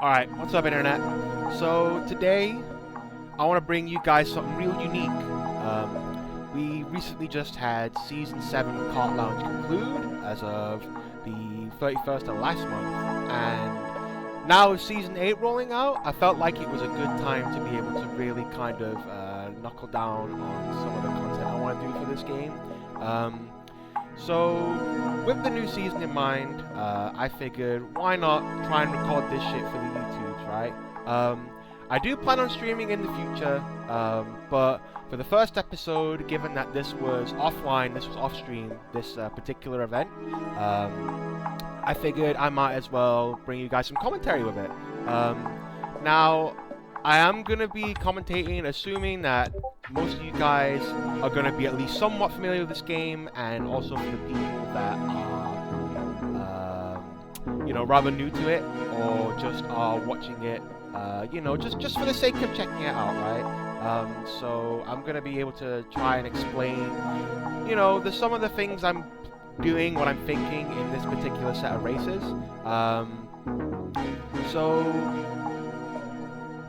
Alright, what's up internet? So today, I want to bring you guys something real unique. We recently just had Season 7 Kart Lounge conclude as of the 31st of last month, and now with Season 8 rolling out, I felt like it was a good time to be able to really kind of knuckle down on some of the content I want to do for this game. So, with the new season in mind, I figured, why not try and record this shit for the YouTubes, right? I do plan on streaming in the future, but for the first episode, given that this was offline, this was off-stream, this particular event, I figured I might as well bring you guys some commentary with it. Now, I am going to be commentating, assuming that most of you guys are going to be at least somewhat familiar with this game, and also for the people that are, rather new to it, or just are watching it, just for the sake of checking it out, right? So I'm going to be able to try and explain, some of the things I'm doing, what I'm thinking in this particular set of races.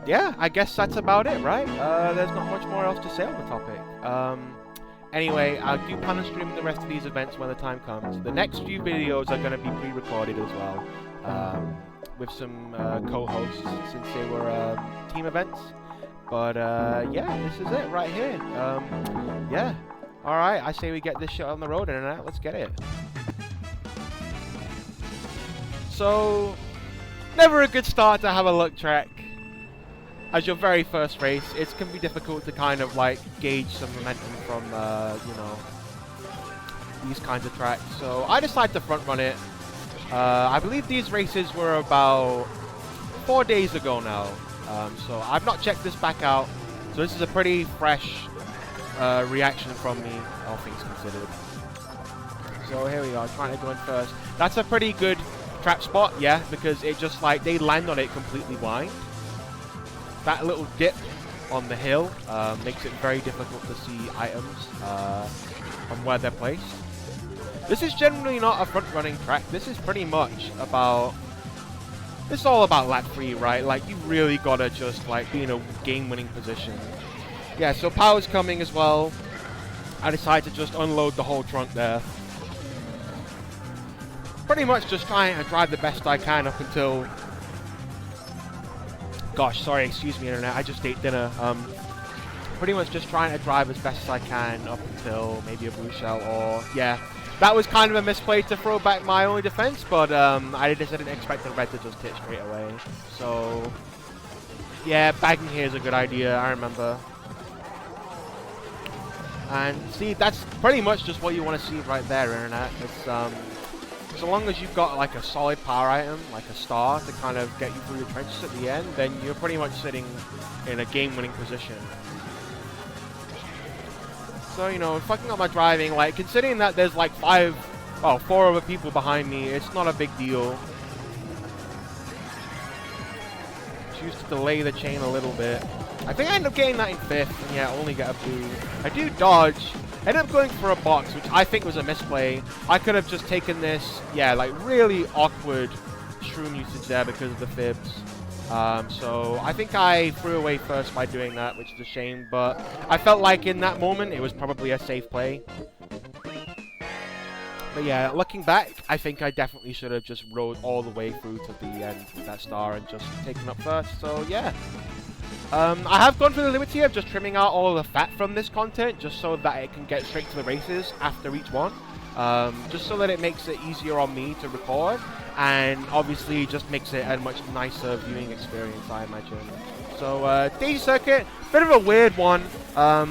Yeah, I guess that's about it, right? There's not much more else to say on the topic. Anyway, I do plan on streaming the rest of these events when the time comes. The next few videos are going to be pre-recorded as well, with some co-hosts, since they were team events. But yeah, this is it right here. Yeah. Alright, I say we get this shit on the road, internet. Let's get it. So, never a good start to have a luck track. As your very first race, it can be difficult to kind of like gauge some momentum from, these kinds of tracks. So I decided to front run it. I believe these races were about 4 days ago now. So I've not checked this back out. So this is a pretty fresh reaction from me, all things considered. So here we are, trying to go in first. That's a pretty good trap spot, yeah, because it just like, they land on it completely blind. That little dip on the hill makes it very difficult to see items on where they're placed. This is generally not a front-running track. This is pretty much about... It's all about lap 3, right? Like, you really gotta just, like, be in a game-winning position. Yeah, so power's coming as well. I decided to just unload the whole trunk there. Pretty much just trying to drive the best I can up until... Gosh, sorry, excuse me, internet. I just ate dinner. Pretty much just trying to drive as best as I can up until maybe a blue shell, or yeah, that was kind of a misplay to throw back my only defense, but I didn't expect the red to just hit straight away. So yeah, bagging here is a good idea. I remember. And see, that's pretty much just what you want to see right there, internet. It's so long as you've got like a solid power item, like a star, to kind of get you through the trenches at the end, then you're pretty much sitting in a game-winning position. So, fucking up my driving, like, considering that there's like 4 other people behind me, it's not a big deal. Choose to delay the chain a little bit. I think I end up getting that in 5th, and yeah, only get a blue. I do dodge. Ended up going for a box, which I think was a misplay. I could have just taken this, yeah, like really awkward shroom usage there because of the fibs. So I think I threw away first by doing that, which is a shame, but I felt like in that moment it was probably a safe play. But yeah, looking back, I think I definitely should have just rode all the way through to the end with that star and just taken up first, so yeah. I have gone for the liberty of just trimming out all the fat from this content, just so that it can get straight to the races after each one. Just so that it makes it easier on me to record, and obviously just makes it a much nicer viewing experience, I imagine. So, Daisy Circuit, bit of a weird one. I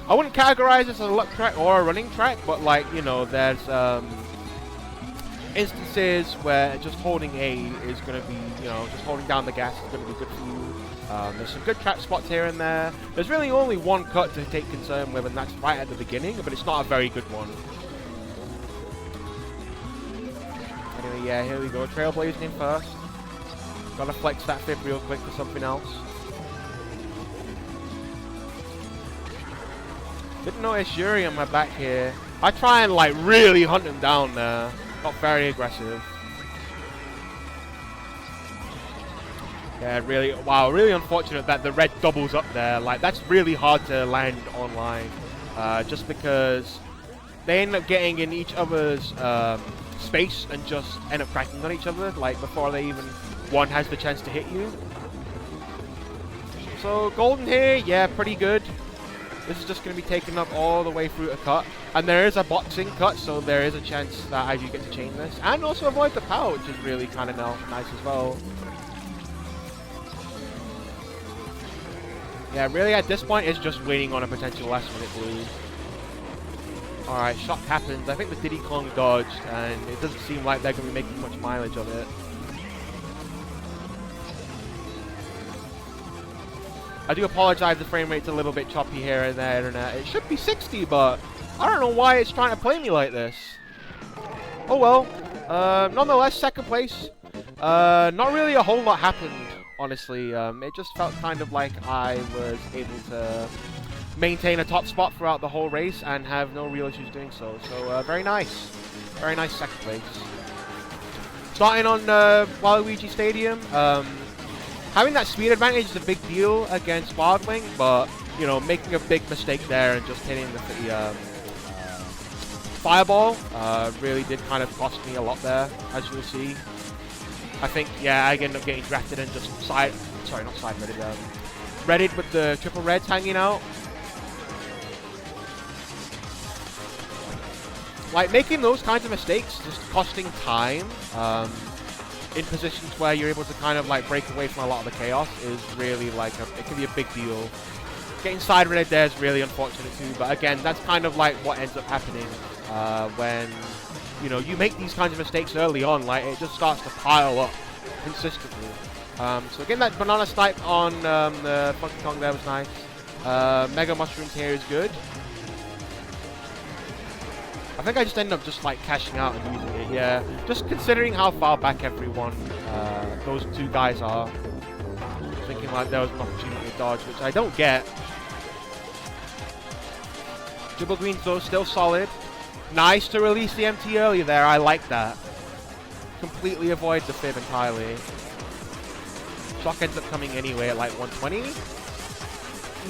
wouldn't categorize this as a luck track or a running track, but like, there's instances where just holding A is going to be, just holding down the gas is going to be good for you. There's some good trap spots here and there. There's really only one cut to take concern with, and that's right at the beginning, but it's not a very good one. Anyway, yeah, here we go. Trailblazing in first. Gotta flex that fib real quick for something else. Didn't notice Yuri on my back here. I try and like really hunt him down there. Got very aggressive. Yeah, really, wow, really unfortunate that the red doubles up there. Like, that's really hard to land online, just because they end up getting in each other's space and just end up cracking on each other, like, before they even, one has the chance to hit you. So, golden here, yeah, pretty good. This is just going to be taken up all the way through a cut. And there is a boxing cut, so there is a chance that I do get to chain this. And also avoid the power, which is really kind of nice as well. Yeah, really at this point, it's just waiting on a potential last minute blue. Alright, shock happens. I think the Diddy Kong dodged, and it doesn't seem like they're going to be making much mileage of it. I do apologize, the frame rate's a little bit choppy here and there, and it should be 60, but I don't know why it's trying to play me like this. Oh well. Nonetheless, second place. Not really a whole lot happened, honestly. It just felt kind of like I was able to maintain a top spot throughout the whole race and have no real issues doing so. So, very nice. Very nice second place. Starting on Waluigi Stadium. Having that speed advantage is a big deal against Wildwing, but, you know, making a big mistake there and just hitting the fireball really did kind of cost me a lot there, as you'll see. I think, yeah, I ended up getting drafted and just redded with the triple reds hanging out. Like, making those kinds of mistakes, just costing time, in positions where you're able to kind of like break away from a lot of the chaos is really like, it can be a big deal. Getting side redded there is really unfortunate too, but again, that's kind of like what ends up happening when, you know, you make these kinds of mistakes early on, like it just starts to pile up consistently. So again, that banana snipe on the Funky Kong there was nice. Mega Mushrooms here is good. I think I just ended up just like cashing out and using it, yeah. Just considering how far back everyone, those two guys are. Thinking like there was an opportunity to dodge, which I don't get. Dribble Green's though still solid. Nice to release the MT early there, I like that. Completely avoid the fib entirely. Shock ends up coming anyway at like 120.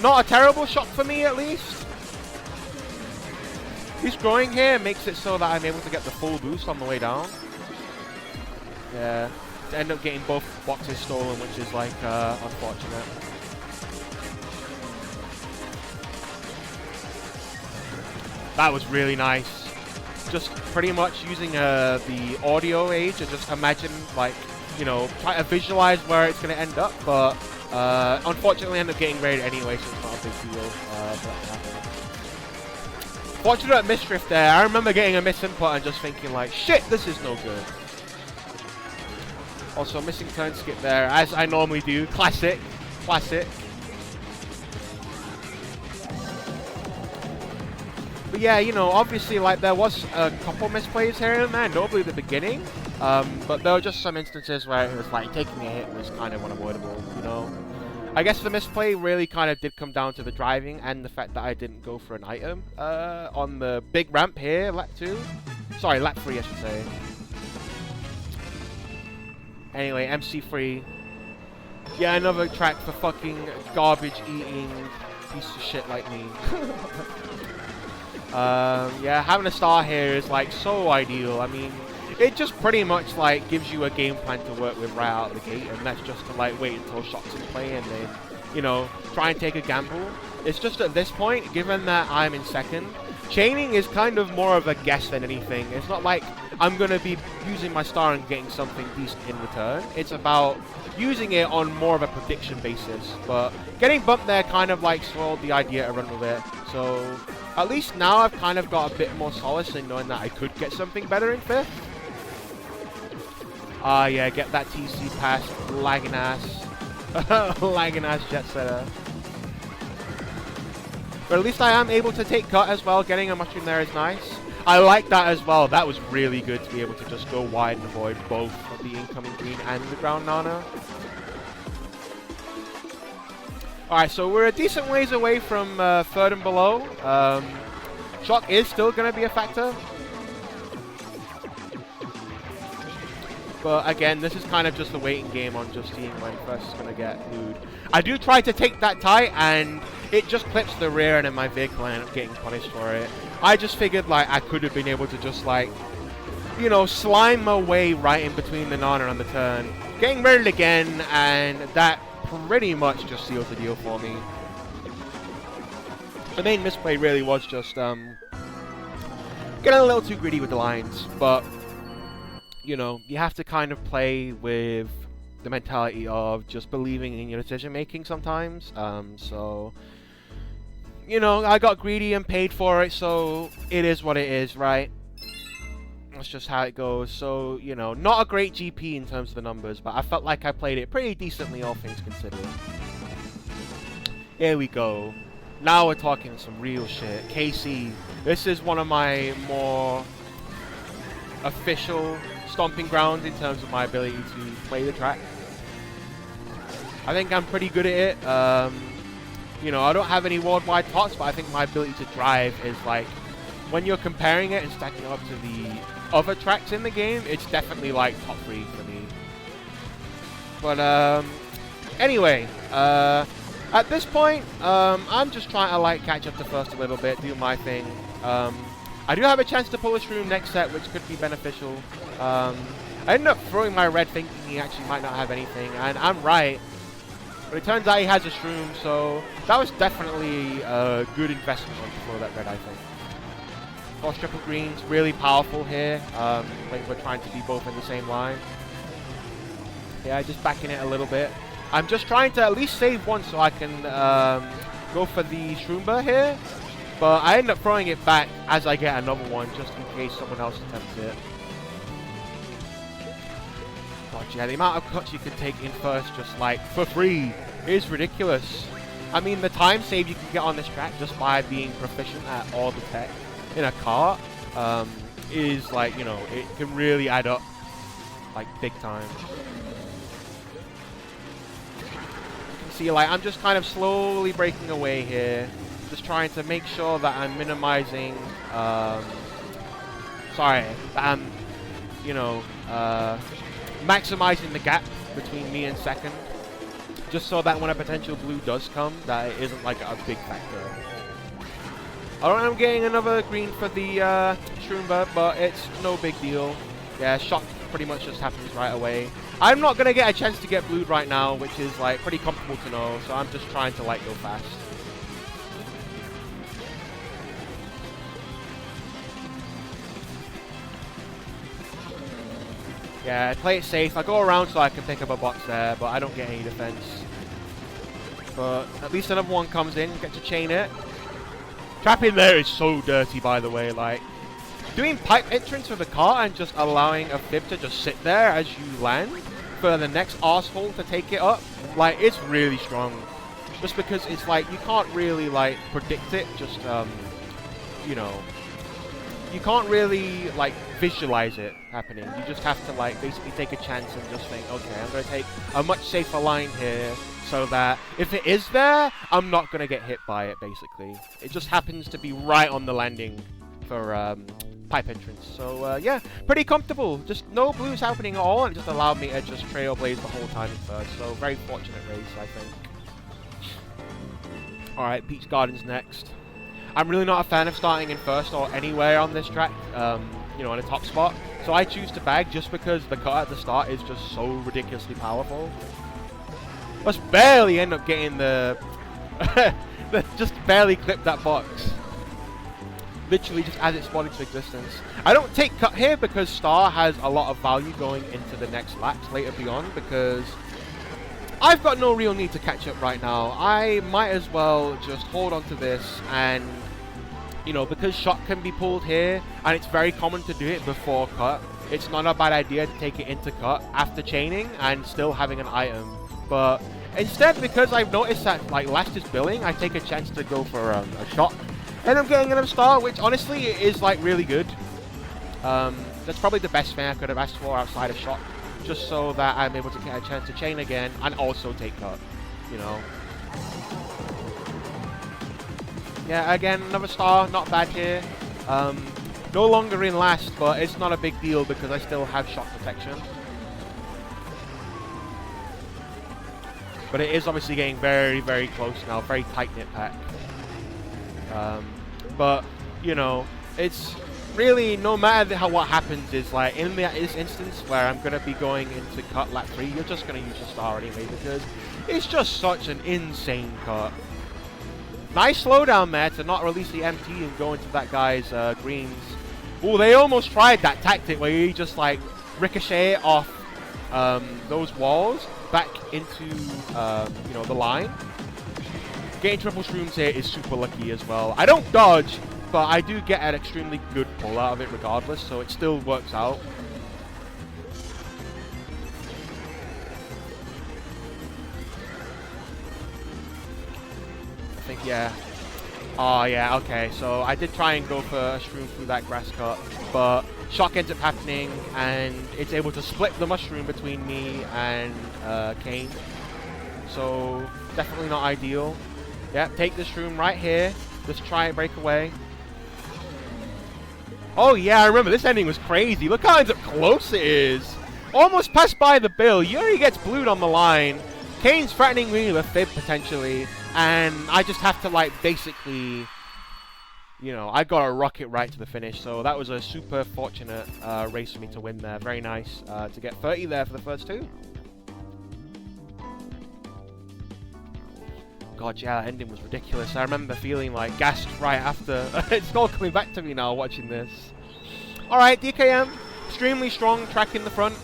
Not a terrible shock for me at least. This growing here makes it so that I'm able to get the full boost on the way down. Yeah, to end up getting both boxes stolen, which is like unfortunate. That was really nice. Just pretty much using the audio age and just imagine, like, you know, try to visualize where it's going to end up, but unfortunately I end up getting raided anyway, so it's not a big deal. Fortunate misdrift there. I remember getting a misinput and just thinking like, shit, this is no good. Also, missing turn skip there, as I normally do. Classic. Classic. But yeah, you know, obviously, like, there was a couple misplays here and there, notably at the beginning. But there were just some instances where it was like, taking a hit was kind of unavoidable, you know. I guess the misplay really kind of did come down to the driving and the fact that I didn't go for an item on the big ramp here, lap 2. Sorry, lap 3 I should say. Anyway, MC3. Yeah, another track for fucking garbage eating piece of shit like me. Yeah, having a star here is like so ideal. I mean, it just pretty much like gives you a game plan to work with right out of the gate, and that's just to like wait until shots in play and then, you know, try and take a gamble. It's just at this point, given that I'm in second, chaining is kind of more of a guess than anything. It's not like I'm going to be using my star and getting something decent in return. It's about using it on more of a prediction basis, but getting bumped there kind of like spoiled the idea to run with it. So at least now I've kind of got a bit more solace in knowing that I could get something better in 5th. Yeah, get that TC pass, lagging ass. Lagging ass jet setter. But at least I am able to take cut as well. Getting a mushroom there is nice. I like that as well. That was really good to be able to just go wide and avoid both of the incoming green and the ground nana. Alright, so we're a decent ways away from 3rd and below. Shock is still going to be a factor. But again, this is kind of just a waiting game on just seeing when first is going to get glued. I do try to take that tight, and it just clips the rear end of my vehicle and I end up getting punished for it. I just figured like I could have been able to just like, you know, slime my way right in between the Nana and the turn. Getting reared again, and that pretty much just seals the deal for me. The main misplay really was just getting a little too greedy with the lines, but you know, you have to kind of play with the mentality of just believing in your decision making sometimes. So, you know, I got greedy and paid for it, so it is what it is, right? That's just how it goes. So, you know, not a great GP in terms of the numbers, but I felt like I played it pretty decently, all things considered. Here we go. Now we're talking some real shit. KC. This is one of my more official stomping grounds in terms of my ability to play the track. I think I'm pretty good at it. You know, I don't have any worldwide tops, but I think my ability to drive is like, when you're comparing it and stacking up to the other tracks in the game, it's definitely like top 3 for me. But anyway, at this point, I'm just trying to like catch up to first a little bit, do my thing. I do have a chance to pull a shroom next set, which could be beneficial. I ended up throwing my red thinking he actually might not have anything, and I'm right. But it turns out he has a shroom, so that was definitely a good investment to throw that red, I think. Cross triple greens, really powerful here, when we're trying to be both in the same line. Yeah, just backing it a little bit. I'm just trying to at least save one so I can go for the Shroomba here. But I end up throwing it back as I get another one, just in case someone else attempts it. God, yeah, the amount of cuts you could take in first just like for free is ridiculous. I mean, the time save you can get on this track just by being proficient at all the tech in a kart is like, you know, it can really add up like big time. You can see like I'm just kind of slowly breaking away here. Just trying to make sure that I'm minimizing, that I'm, you know, maximizing the gap between me and second, just so that when a potential blue does come, that it isn't like a big factor. Alright, I'm getting another green for the Shroomba, but it's no big deal. Yeah, shot pretty much just happens right away. I'm not going to get a chance to get blued right now, which is like pretty comfortable to know, so I'm just trying to like go fast. Yeah, I play it safe. I go around so I can pick up a box there, but I don't get any defense. But at least another one comes in, get to chain it. Trap in there is so dirty, by the way. Like, doing pipe entrance with a car and just allowing a fib to just sit there as you land for the next arsehole to take it up, like, it's really strong. Just because it's like, you can't really, like, predict it, just, you know, you can't really, like, visualize it happening. You just have to, like, basically take a chance and just think, okay, I'm going to take a much safer line here so that if it is there, I'm not going to get hit by it, basically. It just happens to be right on the landing for pipe entrance. So, yeah, pretty comfortable. Just no blues happening at all, and it just allowed me to just trailblaze the whole time at first. So, very fortunate race, I think. Alright, Peach Gardens next. I'm really not a fan of starting in first or anywhere on this track, you know, in a top spot. So I choose to bag just because the cut at the start is just so ridiculously powerful. Just barely end up getting the... just barely clip that box. Literally just as it spawned into existence. I don't take cut here because Star has a lot of value going into the next laps later beyond, because I've got no real need to catch up right now. I might as well just hold on to this and, you know, because shot can be pulled here, and it's very common to do it before cut, it's not a bad idea to take it into cut after chaining and still having an item. But instead, because I've noticed that, like, last is billing, I take a chance to go for a shot. And I'm getting another star, which honestly is, like, really good. That's probably the best thing I could have asked for outside a shot, just so that I'm able to get a chance to chain again and also take cut, you know. Yeah, again, another star, not bad here. No longer in last, but it's not a big deal because I still have shot protection. But it is obviously getting very, very close now. Very tight-knit pack. But, you know, it's really, no matter what happens, is like, in this instance where I'm going to be going into cut lap 3, you're just going to use your star anyway, because it's just such an insane cut. Nice slowdown there to not release the MT and go into that guy's greens. Oh, they almost tried that tactic where you just like ricochet off those walls back into you know, the line. Getting triple shrooms here is super lucky as well. I don't dodge, but I do get an extremely good pull out of it regardless, so it still works out. I think, yeah. Oh, yeah, okay. So I did try and go for a shroom through that grass cut, but shock ends up happening, and it's able to split the mushroom between me and Kane. So definitely not ideal. Yeah, take this shroom right here. Just try and break away. Oh yeah, I remember this ending was crazy. Look how close it is. Almost passed by the bill. Yuri gets blued on the line. Kane's threatening me with a fib potentially, and I just have to like basically, you know, I got to rocket right to the finish. So that was a super fortunate race for me to win there. Very nice to get 30 there for the first two. God, yeah, that ending was ridiculous. I remember feeling like gassed right after. It's all coming back to me now watching this. Alright, DKM, extremely strong track in the front.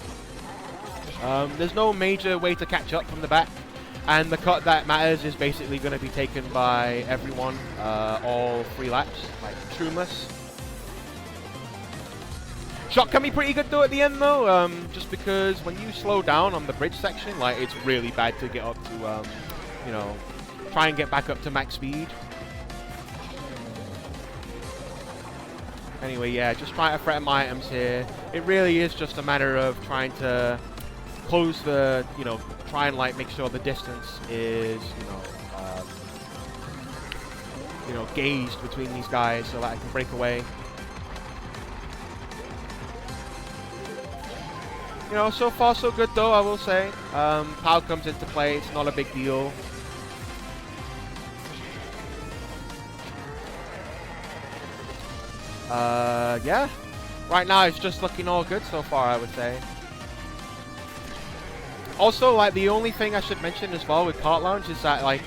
There's no major way to catch up from the back. And the cut that matters is basically going to be taken by everyone, all 3 laps, like shroomless. Shot can be pretty good though at the end though, just because when you slow down on the bridge section, like it's really bad to get up to, you know, try and get back up to max speed. Anyway, yeah, just trying to threaten my items here. It really is just a matter of trying to close the, you know, try and like make sure the distance is, you know, gauged between these guys so that I can break away. You know, so far so good though, I will say. Power comes into play, it's not a big deal. Yeah. Right now it's just looking all good so far, I would say. Also, like, the only thing I should mention as well with Kart Lounge is that, like,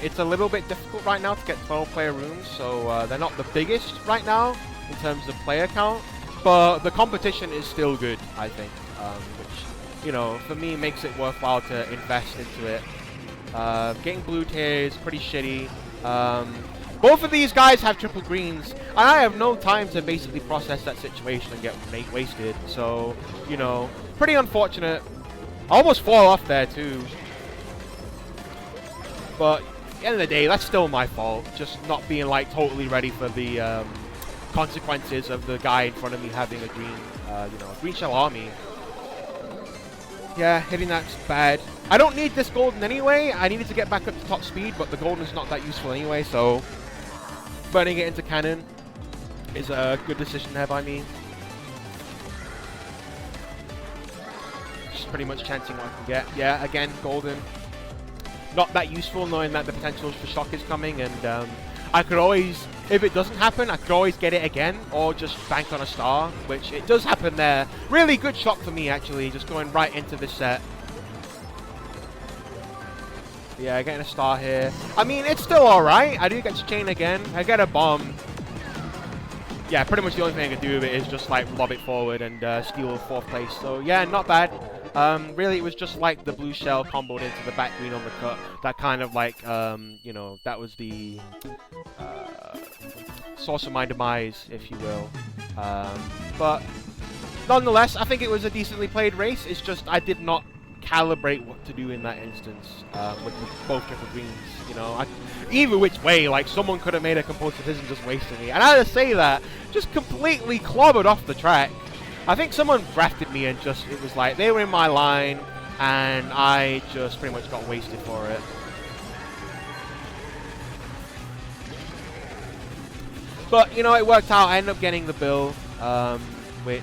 it's a little bit difficult right now to get 12-player rooms, so they're not the biggest right now in terms of player count, but the competition is still good, I think, which, you know, for me makes it worthwhile to invest into it. Getting blued here is pretty shitty. Both of these guys have triple greens, and I have no time to basically process that situation and get wasted. So, you know, pretty unfortunate. I almost fall off there too. But at the end of the day, that's still my fault. Just not being like totally ready for the consequences of the guy in front of me having a green, you know, a green shell army. Yeah, hitting that's bad. I don't need this golden anyway. I needed to get back up to top speed, but the golden is not that useful anyway, so burning it into cannon is a good decision there by me. Just pretty much chancing what I can get. Yeah, again, golden. Not that useful knowing that the potential for shock is coming, and I could always, if it doesn't happen, I could always get it again, or just bank on a star, which it does happen there. Really good shock for me, actually, just going right into this set. Yeah, getting a star here. I mean, it's still alright. I do get to chain again. I get a bomb. Yeah, pretty much the only thing I can do with it is just, like, lob it forward and steal 4th place. So, yeah, not bad. Really, it was just like the blue shell comboed into the back green on the cut. That kind of, like, you know, that was the source of my demise, if you will. But nonetheless, I think it was a decently played race. It's just I did not calibrate what to do in that instance with both triple greens. You know, either which way, like, someone could have made a composed decision just wasting me. And I had to say that, just completely clobbered off the track. I think someone drafted me and just, it was like, they were in my line, and I just pretty much got wasted for it. But, you know, it worked out. I ended up getting the bill, which,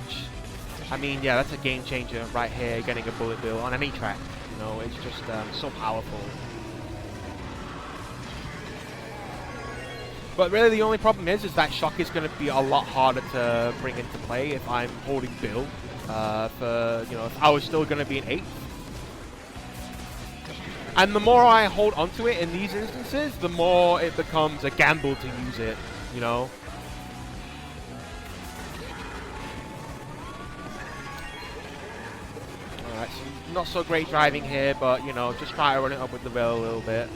I mean, yeah, that's a game changer right here, getting a bullet bill on any track. You know, it's just so powerful. But really the only problem is that shock is going to be a lot harder to bring into play if I'm holding Bill for, you know, if I was still going to be an 8th. And the more I hold onto it in these instances, the more it becomes a gamble to use it, you know. Alright, so not so great driving here, but, you know, just try to run it up with the rail a little bit.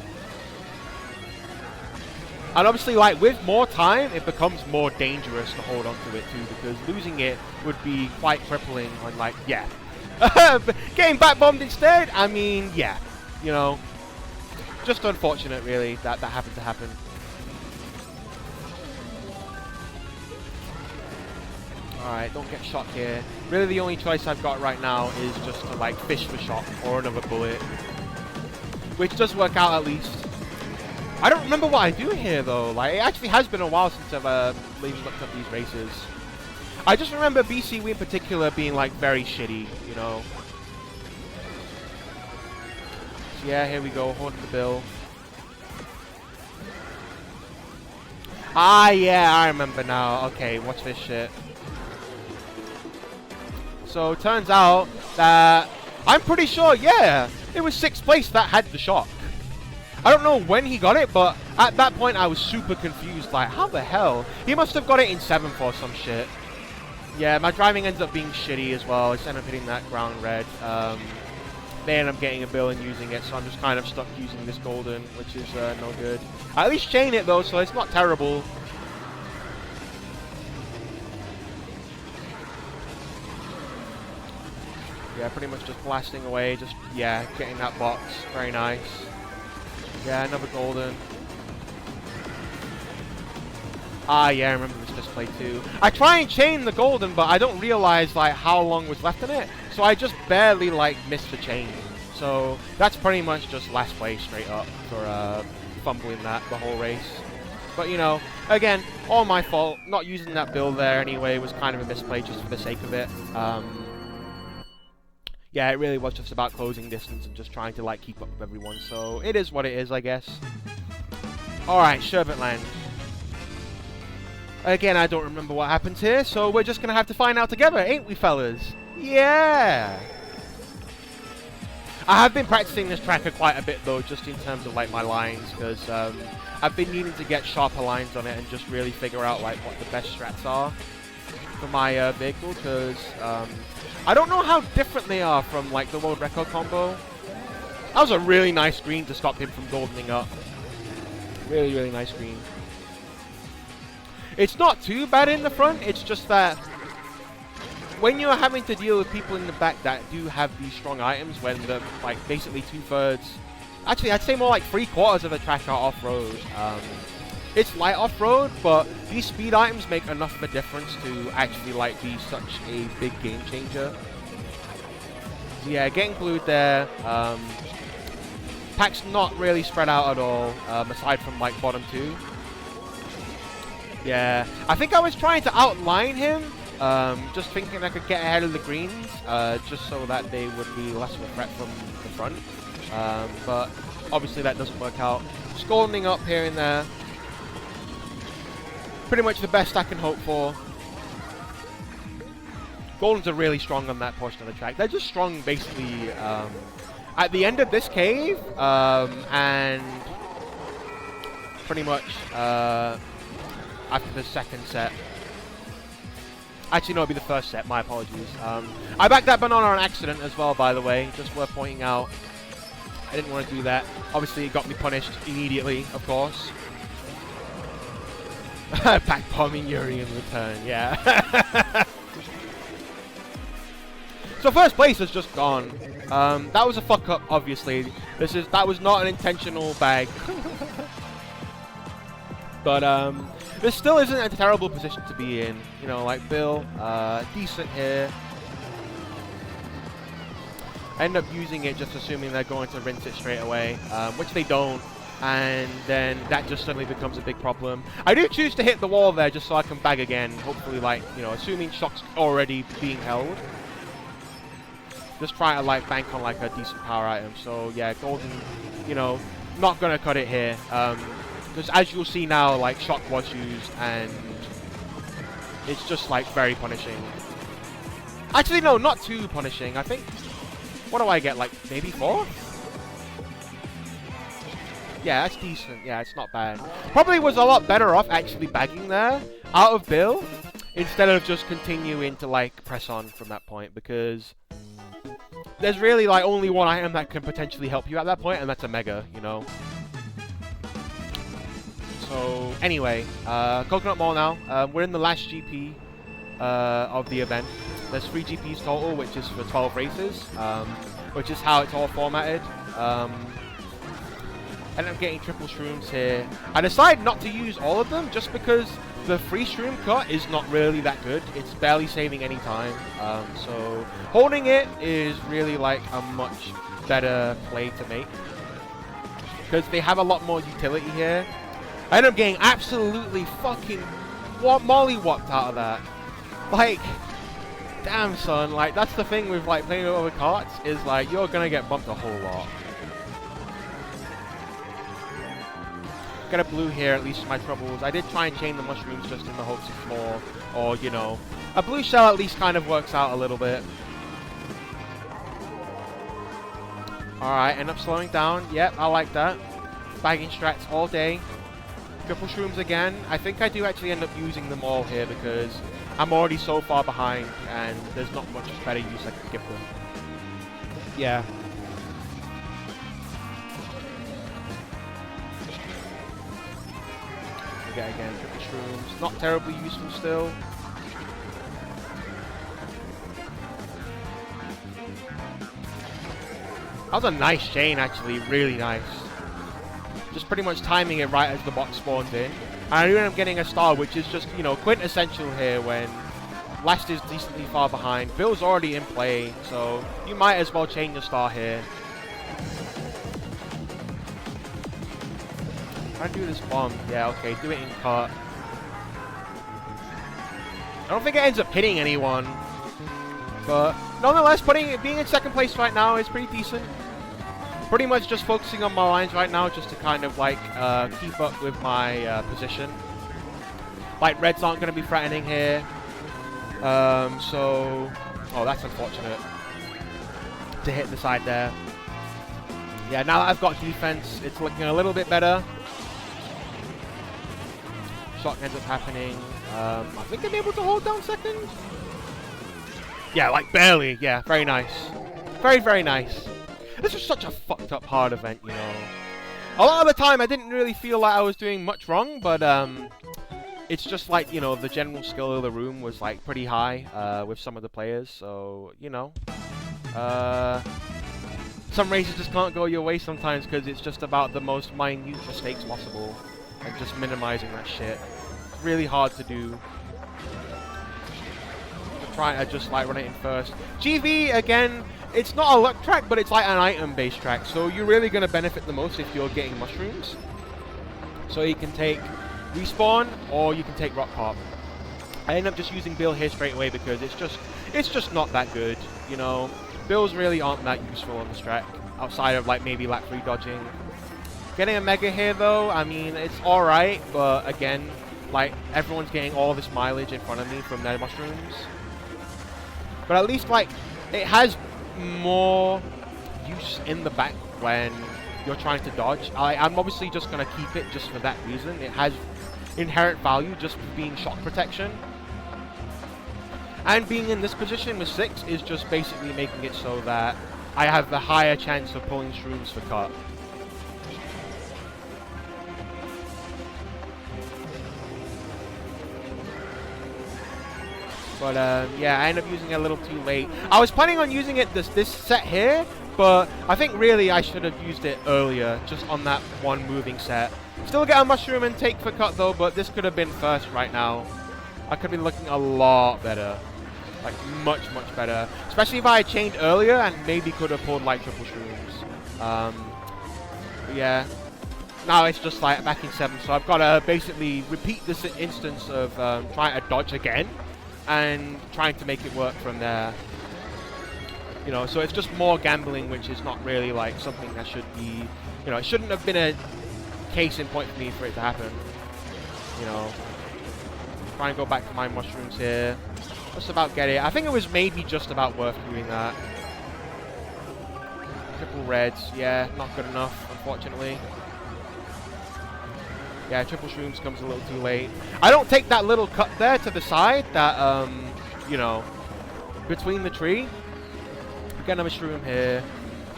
And obviously, like, with more time, it becomes more dangerous to hold onto it, too, because losing it would be quite crippling on, like, yeah. Getting back-bombed instead, I mean, yeah. You know, just unfortunate, really, that happened to happen. Alright, don't get shot here. Really, the only choice I've got right now is just to, like, fish for shot or another bullet. Which does work out, at least. I don't remember what I do here, though. Like, it actually has been a while since I've even looked up these races. I just remember BCW in particular being, like, very shitty, you know. So, yeah, here we go, holding the Bill. Ah, yeah, I remember now. Okay, watch this shit. So, it turns out that I'm pretty sure, yeah, it was 6th place that had the shock. I don't know when he got it, but at that point I was super confused. Like, how the hell? He must have got it in 7th or some shit. Yeah, my driving ends up being shitty as well. I just end up hitting that ground red. They end up getting a Bill and using it, so I'm just kind of stuck using this golden, which is no good. I at least chain it though, so it's not terrible. Yeah, pretty much just blasting away, just, yeah, getting that box. Very nice. Yeah, another golden. Ah, yeah, I remember this display too. I try and chain the golden, but I don't realize, like, how long was left in it. So I just barely, like, missed the chain. So that's pretty much just last place straight up for fumbling that the whole race. But, you know, again, all my fault. Not using that build there anyway was kind of a misplay just for the sake of it. Yeah, it really was just about closing distance and just trying to, like, keep up with everyone. So it is what it is, I guess. Alright, Sherbetland. Again, I don't remember what happens here, so we're just going to have to find out together, ain't we, fellas? Yeah! I have been practicing this tracker quite a bit, though, just in terms of, like, my lines, because I've been needing to get sharper lines on it and just really figure out, like, what the best strats are for my vehicle, because I don't know how different they are from, like, the world record combo. That was a really nice green to stop him from goldening up. Really, really nice green. It's not too bad in the front, it's just that when you're having to deal with people in the back that do have these strong items, when the, like, basically 2/3, actually I'd say more like 3/4 of the track are off-road. It's light off-road, but these speed items make enough of a difference to actually, like, be such a big game changer. So yeah, getting glued there. Pack's not really spread out at all, aside from, like, bottom 2. Yeah, I think I was trying to outline him, just thinking I could get ahead of the greens, just so that they would be less of a threat from the front. But obviously that doesn't work out. Just goldening up here and there. Pretty much the best I can hope for. Goldens are really strong on that portion of the track. They're just strong basically at the end of this cave, and pretty much after the second set. Actually, no, it'll be the first set. My apologies. I backed that banana on accident as well, by the way. Just worth pointing out. I didn't want to do that. Obviously, it got me punished immediately, of course. Back bombing Yuri in return, yeah. So first place has just gone. That was a fuck up, obviously. That was not an intentional bag. But this still isn't a terrible position to be in. You know, like Bill, decent here. End up using it just assuming they're going to rinse it straight away, which they don't. And then that just suddenly becomes a big problem. I do choose to hit the wall there just so I can bag again. Hopefully, like, you know, assuming shock's already being held. Just trying to like bank on like a decent power item. So yeah, golden, you know, not gonna cut it here. Because as you'll see now, like shock was used and it's just like very punishing. Actually, no, not too punishing. I think, what do I get? Like maybe 4? Yeah, that's decent. Yeah, it's not bad. Probably was a lot better off actually bagging there out of Bill instead of just continuing to like press on from that point, because there's really like only one item that can potentially help you at that point, and that's a Mega, you know. So anyway, Coconut Mall now. We're in the last GP of the event. There's 3 GPs total, which is for 12 races, which is how it's all formatted. End up getting triple shrooms here. I decided not to use all of them just because the free shroom cut is not really that good. It's barely saving any time. So holding it is really like a much better play to make, because they have a lot more utility here. I end up getting absolutely fucking mollywopped out of that. Like, damn son, like that's the thing with like playing over carts, is like you're gonna get bumped a whole lot. Get a blue here, at least for my troubles. I did try and chain the mushrooms just in the hopes of more, or you know, a blue shell at least kind of works out a little bit. Alright, end up slowing down. Yep, I like that. Bagging strats all day. Triple shrooms again. I think I do actually end up using them all here because I'm already so far behind and there's not much better use I could give them. Yeah. Again, triple shrooms. Not terribly useful still. That was a nice chain, actually. Really nice. Just pretty much timing it right as the box spawns in. And I do end up getting a star, which is just, you know, quintessential here when Last is decently far behind. Bill's already in play, so you might as well chain your star here. Try to do this bomb. Yeah, okay, do it in Kart. I don't think it ends up hitting anyone, but nonetheless, being in second place right now is pretty decent. Pretty much just focusing on my lines right now, just to kind of like keep up with my position. Like reds aren't going to be threatening here, so that's unfortunate to hit the side there. Yeah, now that I've got defense, it's looking a little bit better. Shock ends up happening. I think I'm able to hold down second. Yeah, like barely. Yeah, very nice. Very, very nice. This was such a fucked up hard event, you know. A lot of the time I didn't really feel like I was doing much wrong, but it's just like, you know, the general skill of the room was like pretty high with some of the players, so, you know. Some races just can't go your way sometimes because it's just about the most minute mistakes possible and just minimizing that shit. It's really hard to do. Trying to just like run it in first. GV, again, it's not a luck track, but it's like an item-based track, so you're really going to benefit the most if you're getting mushrooms. So you can take respawn, or you can take rock pop. I end up just using Bill here straight away because it's just not that good, you know. Bills really aren't that useful on this track, outside of like maybe lap 3 dodging. Getting a Mega here though, I mean, it's alright, but again, like everyone's getting all this mileage in front of me from their mushrooms. But at least like, it has more use in the back when you're trying to dodge. I'm obviously just going to keep it just for that reason. It has inherent value just for being shock protection. And being in this position with 6 is just basically making it so that I have a higher chance of pulling shrooms for cut. But yeah, I ended up using it a little too late. I was planning on using it this set here, but I think really I should have used it earlier, just on that one moving set. Still get a mushroom and take for cut though, but this could have been first right now. I could be looking a lot better. Like much, much better. Especially if I had chained earlier and maybe could have pulled like triple shrooms. But yeah. Now it's just like back in 7, so I've got to basically repeat this instance of trying to dodge again and trying to make it work from there. You know, so it's just more gambling, which is not really like something that should be, you know, it shouldn't have been a case in point for me for it to happen. You know, try and go back to my mushrooms here. Just about get it. I think it was maybe just about worth doing that. Triple reds, yeah, not good enough, unfortunately. Yeah, triple shrooms comes a little too late. I don't take that little cut there to the side that, you know, between the tree. Get another shroom here.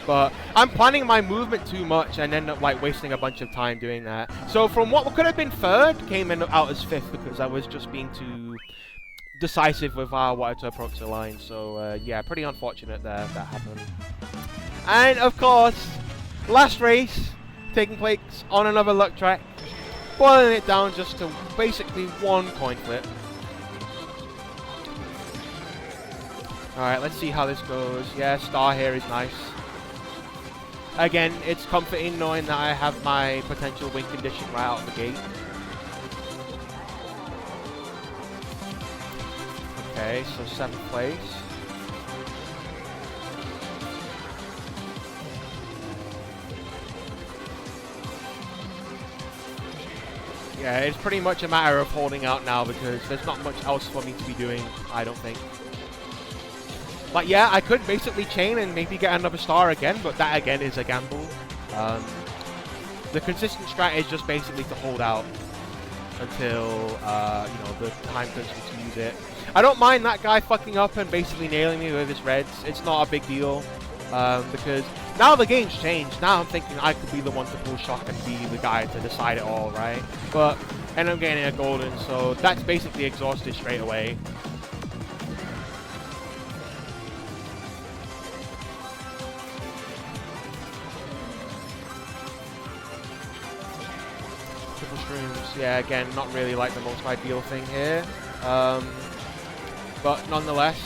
But I'm planning my movement too much and end up like wasting a bunch of time doing that. So from what could have been third, came out as fifth because I was just being too decisive with how I wanted to approach the line. So yeah, pretty unfortunate there that happened. And of course, last race taking place on another luck track. Boiling it down just to basically one coin flip. Alright, let's see how this goes. Yeah, star here is nice. Again, it's comforting knowing that I have my potential win condition right out of the gate. Okay, so 7th place. Yeah, it's pretty much a matter of holding out now because there's not much else for me to be doing, I don't think. But yeah, I could basically chain and maybe get another star again, but that again is a gamble. The consistent strat is just basically to hold out until, you know, the time comes to use it. I don't mind that guy fucking up and basically nailing me with his reds. It's not a big deal, because now the game's changed. Now I'm thinking I could be the one to pull shock and be the guy to decide it all, right? But end up getting a golden, so that's basically exhausted straight away. Triple shrooms, yeah, again, not really like the most ideal thing here. But nonetheless,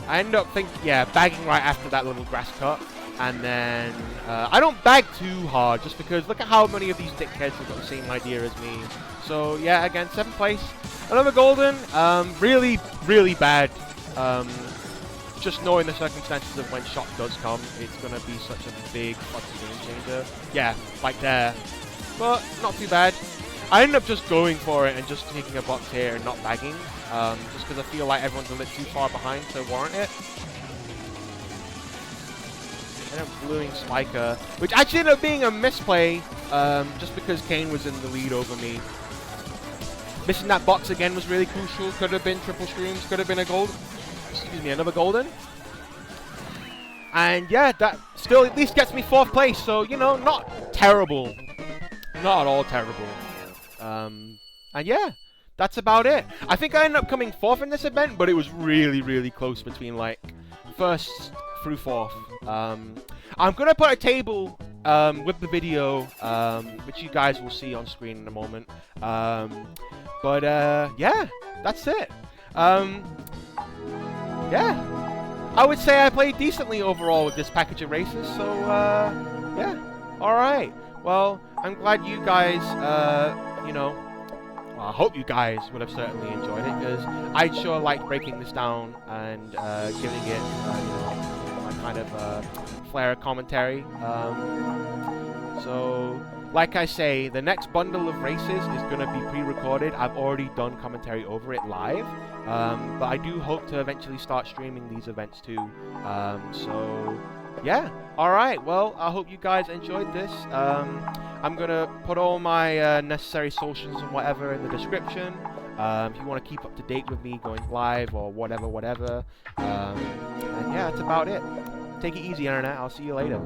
I end up bagging right after that little grass cut. And then, I don't bag too hard, just because look at how many of these dickheads have got the same idea as me. So yeah, again, 7th place. Another golden, really, really bad. Just knowing the circumstances of when shot does come, it's gonna be such a big fucking game changer. Yeah, like there. But not too bad. I ended up just going for it and just taking a box here and not bagging. Just because I feel like everyone's a bit too far behind to warrant it. And I'm bluing Spiker, which actually ended up being a misplay, just because Kane was in the lead over me. Missing that box again was really crucial. Could have been triple shrooms, could have been a gold. Excuse me, another golden. And yeah, that still at least gets me 4th place, so you know, not terrible. Not at all terrible. And yeah, that's about it. I think I ended up coming 4th in this event, but it was really, really close between like 1st through 4th. I'm gonna put a table with the video, which you guys will see on screen in a moment. But yeah, that's it. Yeah, I would say I played decently overall with this package of races. So yeah, all right. Well, I'm glad you guys, you know, well, I hope you guys would have certainly enjoyed it, because I sure like breaking this down and giving it, you know, my kind of flair of commentary. So, like I say, the next bundle of races is going to be pre-recorded. I've already done commentary over it live, but I do hope to eventually start streaming these events too. So, yeah. Alright, well, I hope you guys enjoyed this. I'm going to put all my necessary socials and whatever in the description. If you want to keep up to date with me going live or whatever. And yeah, that's about it. Take it easy, Internet. I'll see you later.